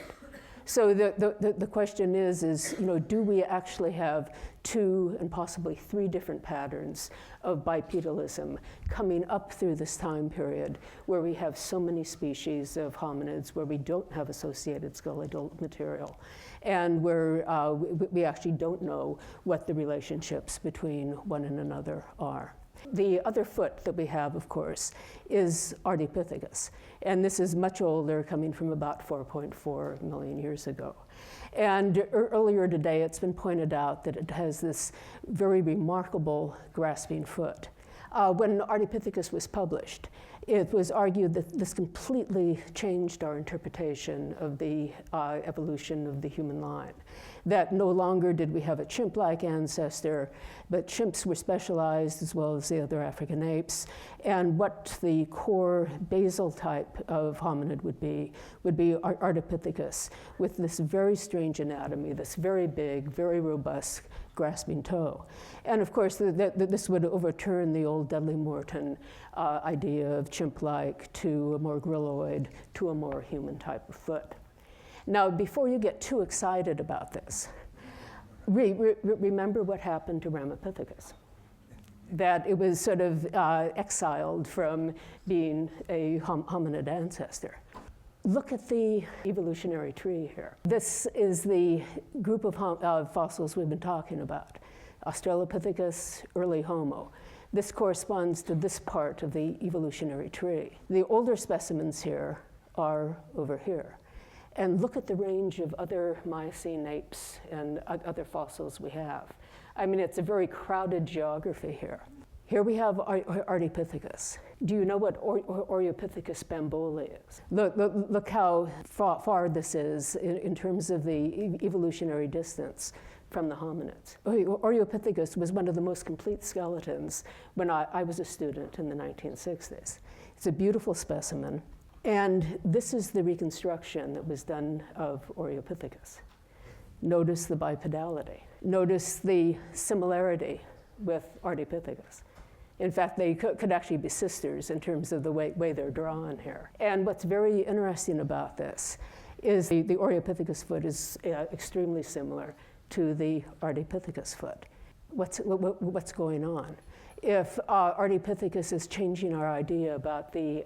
So the question is, do we actually have 2 and possibly 3 different patterns of bipedalism coming up through this time period where we have so many species of hominids where we don't have associated skeletal material and where we actually don't know what the relationships between one and another are. The other foot that we have, of course, is Ardipithecus. And this is much older, coming from about 4.4 million years ago. And earlier today, it's been pointed out that it has this very remarkable grasping foot. When Ardipithecus was published, it was argued that this completely changed our interpretation of the evolution of the human line. That no longer did we have a chimp-like ancestor, but chimps were specialized as well as the other African apes. And what the core basal type of hominid would be Ardipithecus, with this very strange anatomy, this very big, very robust grasping toe. And of course, this would overturn the old Dudley Morton idea of chimp-like to a more grilloid to a more human type of foot. Now, before you get too excited about this, remember what happened to Ramapithecus. That it was sort of exiled from being a hominid ancestor. Look at the evolutionary tree here. This is the group of fossils we've been talking about. Australopithecus, early Homo. This corresponds to this part of the evolutionary tree. The older specimens here are over here. And look at the range of other Miocene apes and other fossils we have. I mean, it's a very crowded geography here. Here we have Ardipithecus. Do you know what Oreopithecus bamboli is? Look how far this is in terms of the evolutionary distance from the hominids. Oreopithecus was one of the most complete skeletons when I was a student in the 1960s. It's a beautiful specimen. And this is the reconstruction that was done of Oreopithecus. Notice the bipedality. Notice the similarity with Ardipithecus. In fact, they could actually be sisters in terms of the way they're drawn here. And what's very interesting about this is the Oreopithecus foot is extremely similar to the Ardipithecus foot. What's going on? If Ardipithecus is changing our idea about the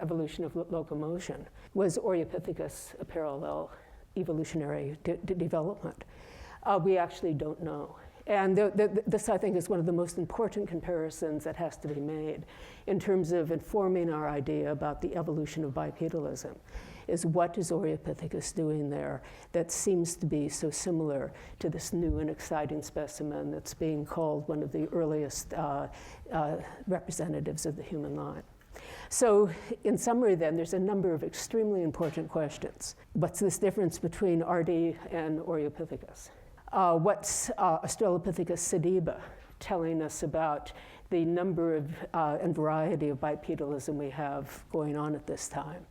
evolution of locomotion, was Oreopithecus a parallel evolutionary development? We actually don't know. And this, I think, is one of the most important comparisons that has to be made in terms of informing our idea about the evolution of bipedalism, is what is Oreopithecus doing there that seems to be so similar to this new and exciting specimen that's being called one of the earliest representatives of the human line. So in summary then, there's a number of extremely important questions. What's this difference between Ardi and Oreopithecus? What's Australopithecus Sediba telling us about the number of and variety of bipedalism we have going on at this time?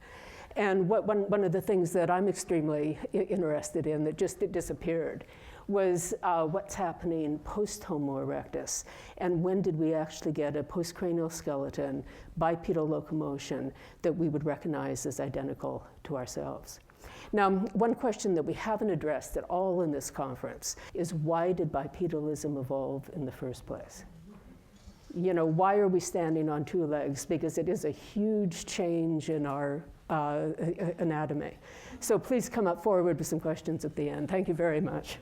And one of the things that I'm extremely interested in that just disappeared was what's happening post-Homo erectus, and when did we actually get a postcranial skeleton, bipedal locomotion that we would recognize as identical to ourselves. Now, one question that we haven't addressed at all in this conference is, why did bipedalism evolve in the first place? You know, why are we standing on 2 legs? Because it is a huge change in our anatomy. So please come up forward with some questions at the end. Thank you very much.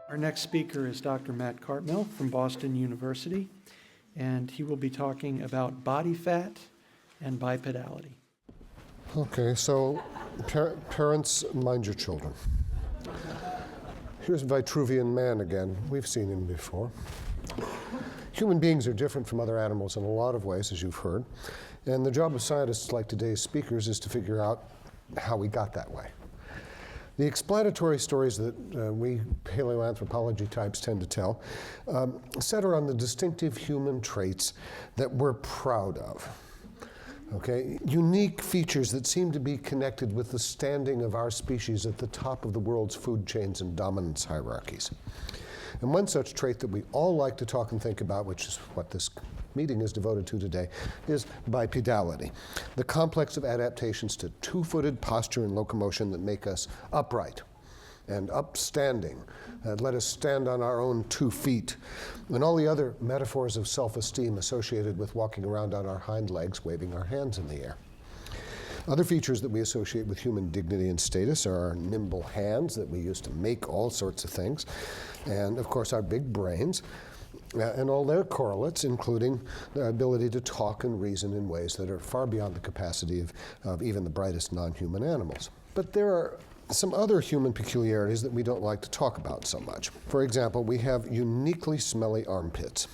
Our next speaker is Dr. Matt Cartmel from Boston University, and he will be talking about body fat and bipedality. Okay, so parents, mind your children. Here's Vitruvian man again. We've seen him before. Human beings are different from other animals in a lot of ways, as you've heard. And the job of scientists like today's speakers is to figure out how we got that way. The explanatory stories that we paleoanthropology types tend to tell center on the distinctive human traits that we're proud of. Okay? Unique features that seem to be connected with the standing of our species at the top of the world's food chains and dominance hierarchies. And one such trait that we all like to talk and think about, which is what this meeting is devoted to today, is bipedality, the complex of adaptations to two-footed posture and locomotion that make us upright and upstanding, that let us stand on our own 2 feet, and all the other metaphors of self-esteem associated with walking around on our hind legs, waving our hands in the air. Other features that we associate with human dignity and status are our nimble hands that we use to make all sorts of things, and of course our big brains, and all their correlates, including the ability to talk and reason in ways that are far beyond the capacity of even the brightest non-human animals. But there are some other human peculiarities that we don't like to talk about so much. For example, we have uniquely smelly armpits,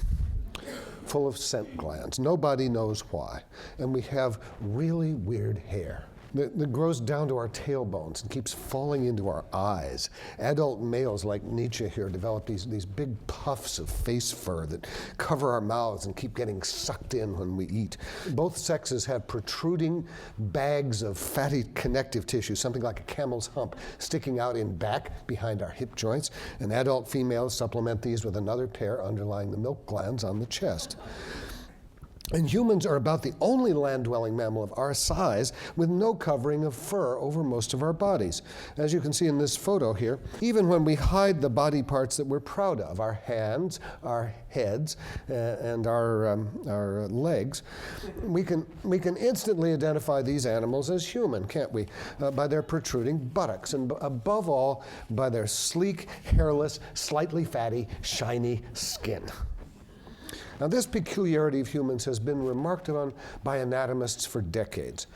full of scent glands. Nobody knows why. And we have really weird hair that grows down to our tailbones and keeps falling into our eyes. Adult males like Nietzsche here develop these big puffs of face fur that cover our mouths and keep getting sucked in when we eat. Both sexes have protruding bags of fatty connective tissue, something like a camel's hump, sticking out in back behind our hip joints, and adult females supplement these with another pair underlying the milk glands on the chest. And humans are about the only land-dwelling mammal of our size with no covering of fur over most of our bodies. As you can see in this photo here, even when we hide the body parts that we're proud of, our hands, our heads, and our legs, we can instantly identify these animals as human, can't we? By their protruding buttocks, and above all, by their sleek, hairless, slightly fatty, shiny skin. Now, this peculiarity of humans has been remarked on by anatomists for decades,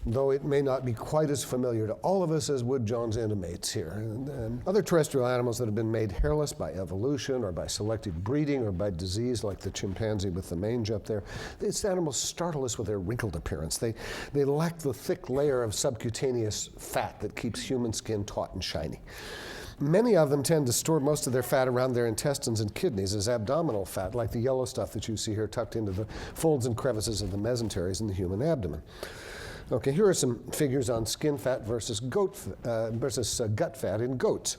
though it may not be quite as familiar to all of us as would John's intimates here. And other terrestrial animals that have been made hairless by evolution or by selective breeding or by disease, like the chimpanzee with the mange up there, these animals startle us with their wrinkled appearance. They lack the thick layer of subcutaneous fat that keeps human skin taut and shiny. Many of them tend to store most of their fat around their intestines and kidneys as abdominal fat, like the yellow stuff that you see here tucked into the folds and crevices of the mesenteries in the human abdomen. Okay, here are some figures on skin fat versus gut fat in goats.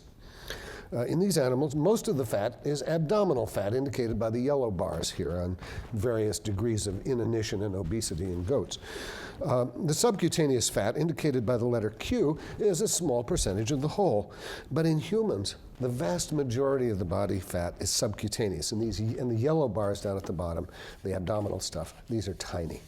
In these animals, most of the fat is abdominal fat, indicated by the yellow bars here on various degrees of inanition and obesity in goats. The subcutaneous fat, indicated by the letter Q, is a small percentage of the whole. But in humans, the vast majority of the body fat is subcutaneous. And the yellow bars down at the bottom, the abdominal stuff, these are tiny.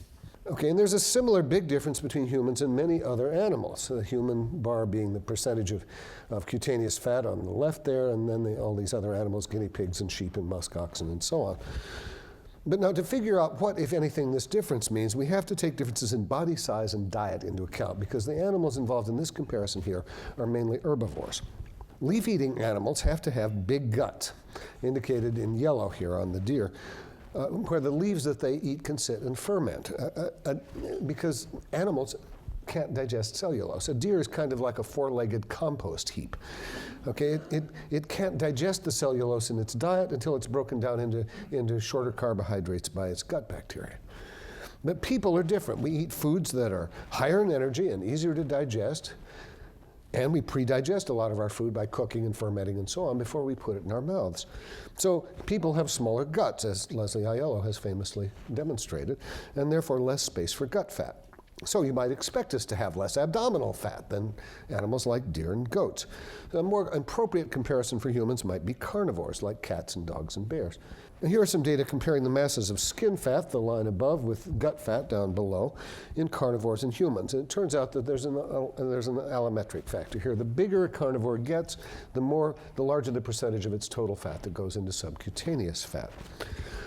Okay, and there's a similar big difference between humans and many other animals. The human bar being the percentage of cutaneous fat on the left there, and then all these other animals, guinea pigs and sheep and musk oxen and so on. But now to figure out what, if anything, this difference means, we have to take differences in body size and diet into account, because the animals involved in this comparison here are mainly herbivores. Leaf-eating animals have to have big guts, indicated in yellow here on the deer, where the leaves that they eat can sit and ferment, because animals can't digest cellulose. A deer is kind of like a four-legged compost heap. Okay, it can't digest the cellulose in its diet until it's broken down into shorter carbohydrates by its gut bacteria. But people are different. We eat foods that are higher in energy and easier to digest, and we pre-digest a lot of our food by cooking and fermenting and so on before we put it in our mouths. So people have smaller guts, as Leslie Aiello has famously demonstrated, and therefore less space for gut fat. So you might expect us to have less abdominal fat than animals like deer and goats. A more appropriate comparison for humans might be carnivores, like cats and dogs and bears. And here are some data comparing the masses of skin fat, the line above, with gut fat down below, in carnivores and humans. And it turns out that there's an allometric factor here. The bigger a carnivore gets, the larger the percentage of its total fat that goes into subcutaneous fat.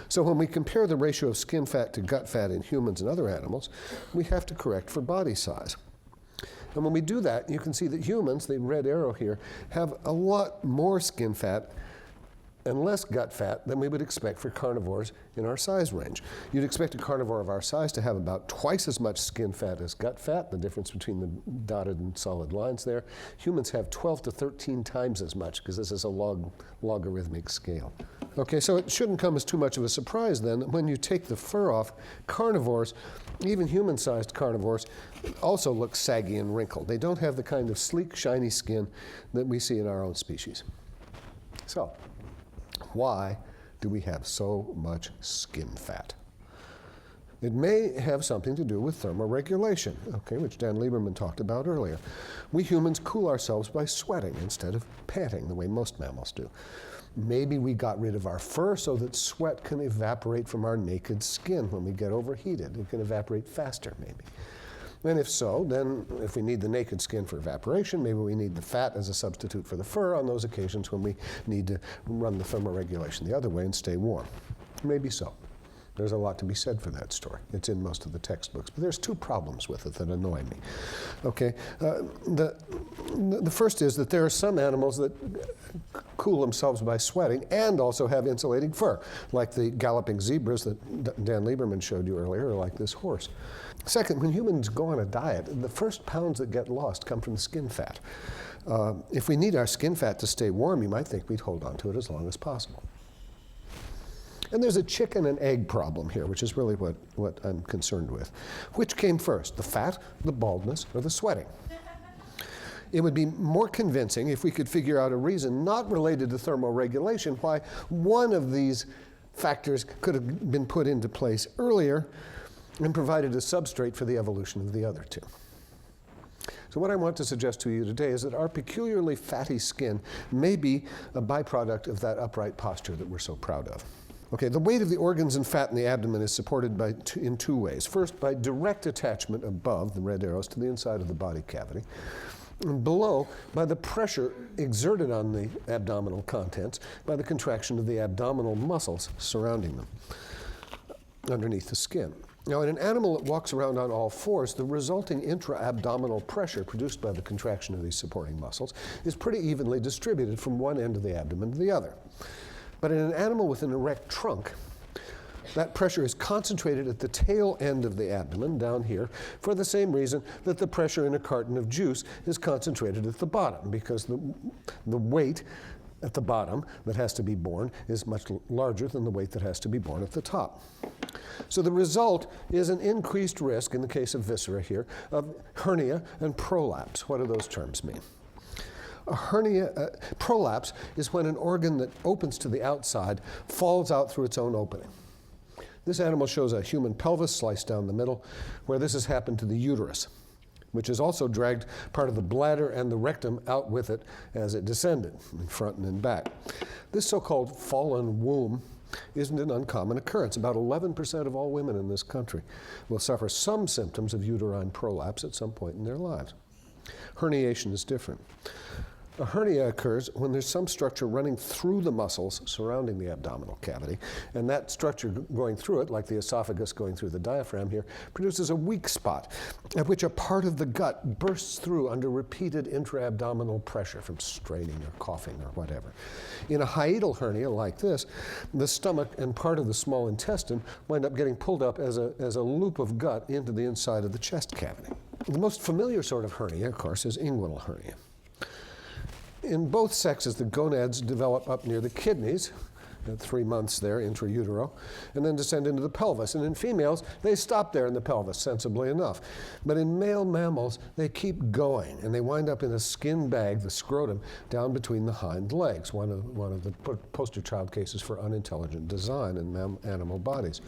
So when we compare the ratio of skin fat to gut fat in humans and other animals, we have to correct for body size. And when we do that, you can see that humans, the red arrow here, have a lot more skin fat and less gut fat than we would expect for carnivores in our size range. You'd expect a carnivore of our size to have about twice as much skin fat as gut fat, the difference between the dotted and solid lines there. Humans have 12 to 13 times as much, because this is a logarithmic scale. Okay, so it shouldn't come as too much of a surprise then that when you take the fur off, carnivores, even human-sized carnivores, also look saggy and wrinkled. They don't have the kind of sleek, shiny skin that we see in our own species. So, why do we have so much skin fat? It may have something to do with thermoregulation, okay, which Dan Lieberman talked about earlier. We humans cool ourselves by sweating instead of panting, the way most mammals do. Maybe we got rid of our fur so that sweat can evaporate from our naked skin when we get overheated. It can evaporate faster, maybe. And if so, then if we need the naked skin for evaporation, maybe we need the fat as a substitute for the fur on those occasions when we need to run the thermoregulation the other way and stay warm. Maybe so. There's a lot to be said for that story. It's in most of the textbooks. But there's two problems with it that annoy me. Okay, the first is that there are some animals that cool themselves by sweating and also have insulating fur, like the galloping zebras that Dan Lieberman showed you earlier, or like this horse. Second, when humans go on a diet, the first pounds that get lost come from the skin fat. If we need our skin fat to stay warm, you might think we'd hold on to it as long as possible. And there's a chicken and egg problem here, which is really what I'm concerned with. Which came first, the fat, the baldness, or the sweating? It would be more convincing if we could figure out a reason not related to thermoregulation why one of these factors could have been put into place earlier and provided a substrate for the evolution of the other two. So what I want to suggest to you today is that our peculiarly fatty skin may be a byproduct of that upright posture that we're so proud of. Okay, the weight of the organs and fat in the abdomen is supported in two ways. First, by direct attachment above, the red arrows, to the inside of the body cavity. And below, by the pressure exerted on the abdominal contents by the contraction of the abdominal muscles surrounding them underneath the skin. Now, in an animal that walks around on all fours, the resulting intra-abdominal pressure produced by the contraction of these supporting muscles is pretty evenly distributed from one end of the abdomen to the other. But in an animal with an erect trunk, that pressure is concentrated at the tail end of the abdomen, down here, for the same reason that the pressure in a carton of juice is concentrated at the bottom, because the weight at the bottom that has to be borne is much larger than the weight that has to be borne at the top. So the result is an increased risk, in the case of viscera here, of hernia and prolapse. What do those terms mean? A hernia, prolapse is when an organ that opens to the outside falls out through its own opening. This animal shows a human pelvis sliced down the middle, where this has happened to the uterus, which has also dragged part of the bladder and the rectum out with it as it descended, in front and in back. This so-called fallen womb isn't an uncommon occurrence. About 11% of all women in this country will suffer some symptoms of uterine prolapse at some point in their lives. Herniation is different. A hernia occurs when there's some structure running through the muscles surrounding the abdominal cavity, and that structure going through it, like the esophagus going through the diaphragm here, produces a weak spot at which a part of the gut bursts through under repeated intra-abdominal pressure from straining or coughing or whatever. In a hiatal hernia like this, the stomach and part of the small intestine wind up getting pulled up as a loop of gut into the inside of the chest cavity. The most familiar sort of hernia, of course, is inguinal hernia. In both sexes, the gonads develop up near the kidneys at 3 months there, intra-utero, and then descend into the pelvis. And in females, they stop there in the pelvis, sensibly enough. But in male mammals, they keep going, and they wind up in a skin bag, the scrotum, down between the hind legs, one of the poster child cases for unintelligent design in animal bodies.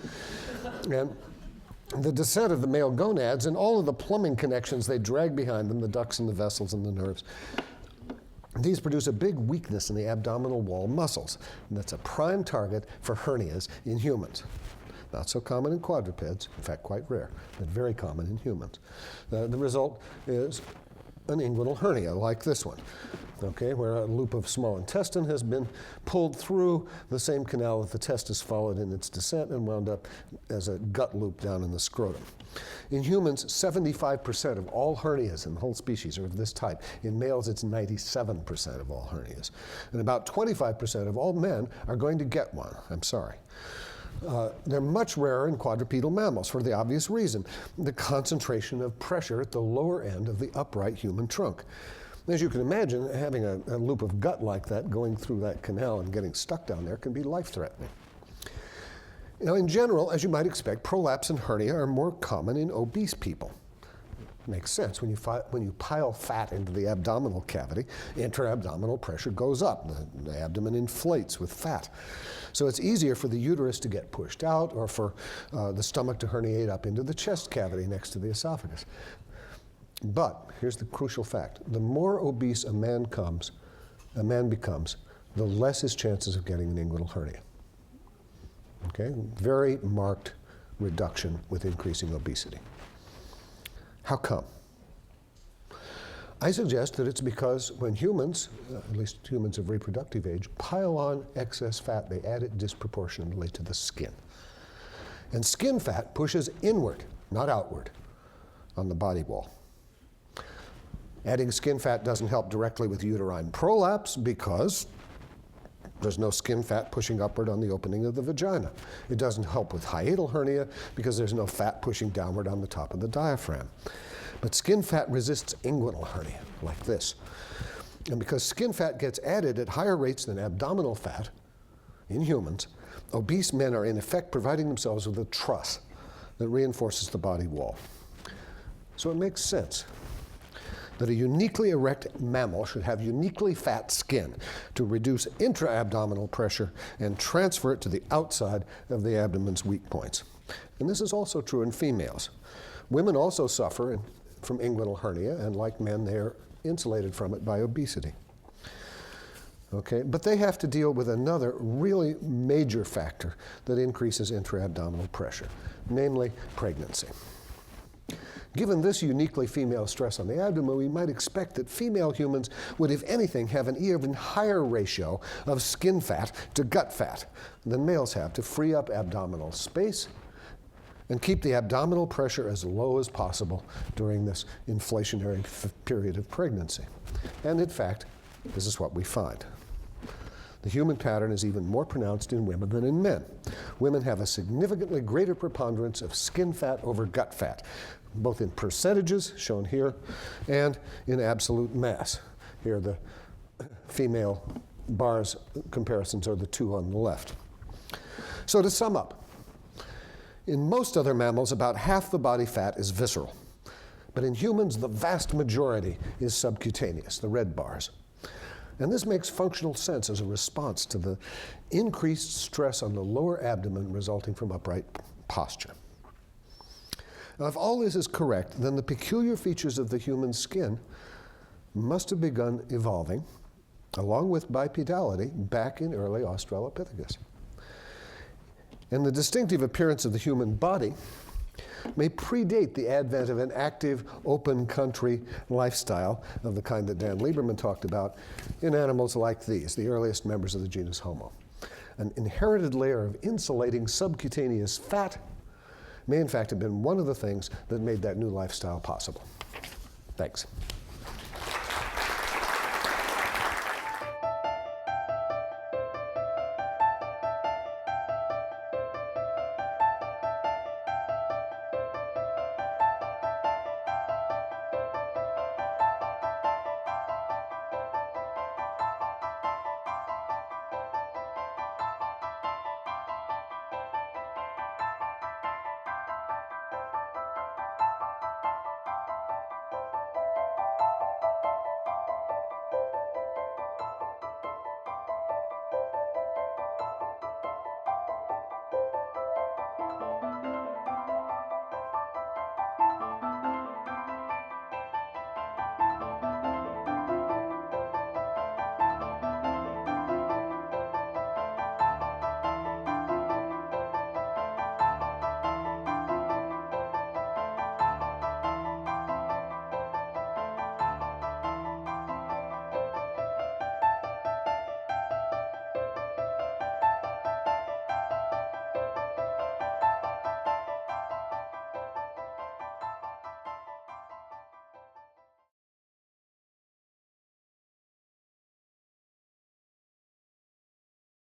And the descent of the male gonads and all of the plumbing connections they drag behind them, the ducts and the vessels and the nerves, these produce a big weakness in the abdominal wall muscles. And that's a prime target for hernias in humans. Not so common in quadrupeds, in fact quite rare, but very common in humans. The result is an inguinal hernia like this one, okay, where a loop of small intestine has been pulled through the same canal that the testis followed in its descent and wound up as a gut loop down in the scrotum. In humans, 75% of all hernias in the whole species are of this type. In males, it's 97% of all hernias. And about 25% of all men are going to get one. I'm sorry. They're much rarer in quadrupedal mammals for the obvious reason, the concentration of pressure at the lower end of the upright human trunk. As you can imagine, having a loop of gut like that going through that canal and getting stuck down there can be life-threatening. Now, in general, as you might expect, prolapse and hernia are more common in obese people. Makes sense. When you pile fat into the abdominal cavity, intra-abdominal pressure goes up. The abdomen inflates with fat. So it's easier for the uterus to get pushed out or for the stomach to herniate up into the chest cavity next to the esophagus. But here's the crucial fact. The more obese a man becomes, the less his chances of getting an inguinal hernia. Okay? Very marked reduction with increasing obesity. How come? I suggest that it's because when humans, at least humans of reproductive age, pile on excess fat, they add it disproportionately to the skin. And skin fat pushes inward, not outward, on the body wall. Adding skin fat doesn't help directly with uterine prolapse because there's no skin fat pushing upward on the opening of the vagina. It doesn't help with hiatal hernia because there's no fat pushing downward on the top of the diaphragm. But skin fat resists inguinal hernia, like this. And because skin fat gets added at higher rates than abdominal fat in humans, obese men are in effect providing themselves with a truss that reinforces the body wall. So it makes sense that a uniquely erect mammal should have uniquely fat skin to reduce intra-abdominal pressure and transfer it to the outside of the abdomen's weak points. And this is also true in females. Women also suffer from inguinal hernia, and like men, they are insulated from it by obesity. Okay, but they have to deal with another really major factor that increases intra-abdominal pressure, namely pregnancy. Given this uniquely female stress on the abdomen, we might expect that female humans would, if anything, have an even higher ratio of skin fat to gut fat than males have to free up abdominal space and keep the abdominal pressure as low as possible during this inflationary period of pregnancy. And in fact, this is what we find. The human pattern is even more pronounced in women than in men. Women have a significantly greater preponderance of skin fat over gut fat, both in percentages, shown here, and in absolute mass. Here, the female bars comparisons are the two on the left. So to sum up, in most other mammals, about half the body fat is visceral. But in humans, the vast majority is subcutaneous, the red bars. And this makes functional sense as a response to the increased stress on the lower abdomen resulting from upright posture. Now, if all this is correct, then the peculiar features of the human skin must have begun evolving, along with bipedality, back in early Australopithecus. And the distinctive appearance of the human body may predate the advent of an active, open country lifestyle of the kind that Dan Lieberman talked about in animals like these, the earliest members of the genus Homo. An inherited layer of insulating subcutaneous fat may in fact have been one of the things that made that new lifestyle possible. Thanks.